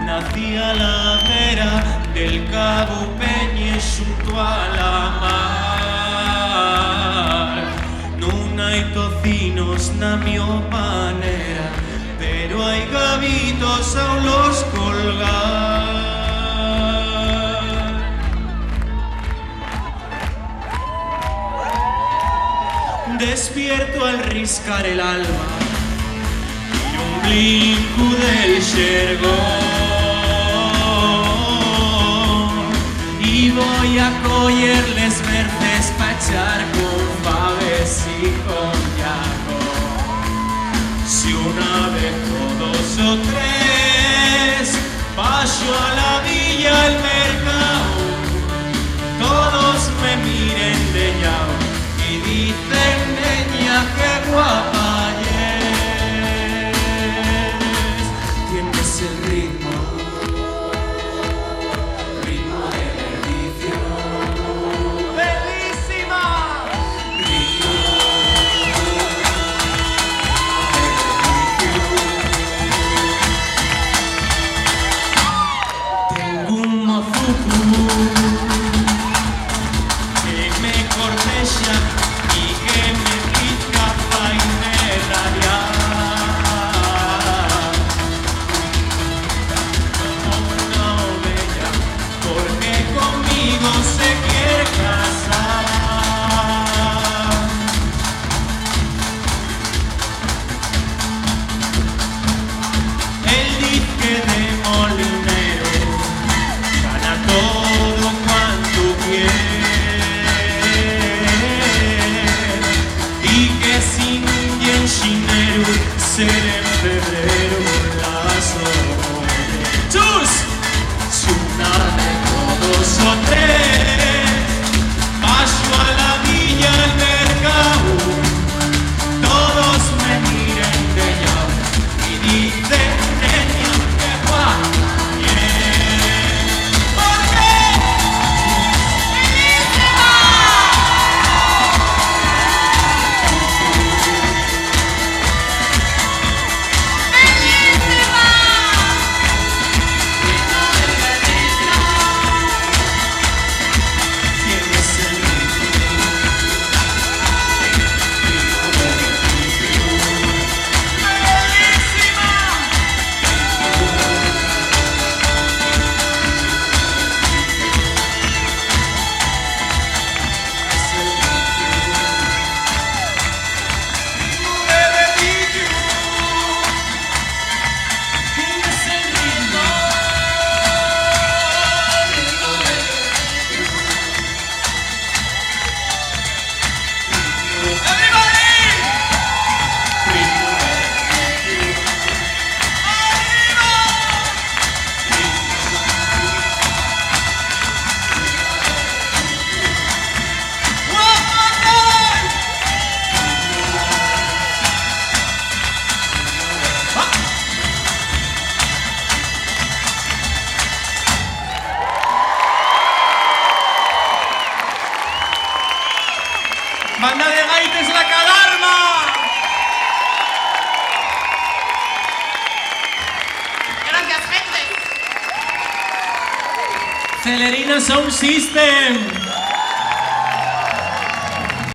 Nací a la vera del Cabo Peña xunto a la mar. Non hai tocinos na mio panera, pero hai gavitos a los colgar. Despierto al riscar el alma y un blinco del xergón, y voy a collerles verdes pa' echar con faves y con yaco. Si una vez o dos o tres paso a la villa el mercado, todos me miren de llao y dicen, niña, qué guapa eres. Tienes el ritmo de perdición. ¡Bellísima! Ritmo de perdición. Tengo un mozuku que me corteja y que me pica pa' irme radiar. Como una oveja, porque conmigo se quiere casar. El dique de molinero gana todo cuanto quiere, y que sin bien chinero ser en febrero las oye. ¡Chus! Si una de todos o tres paso a la villa el mercado, todos me miren de llave y dicen, niña, qué guapa eres. ¿Por qué? Tienes el Banda de Gaites La Cadarma. Gracias, gente. Celerina Sound System.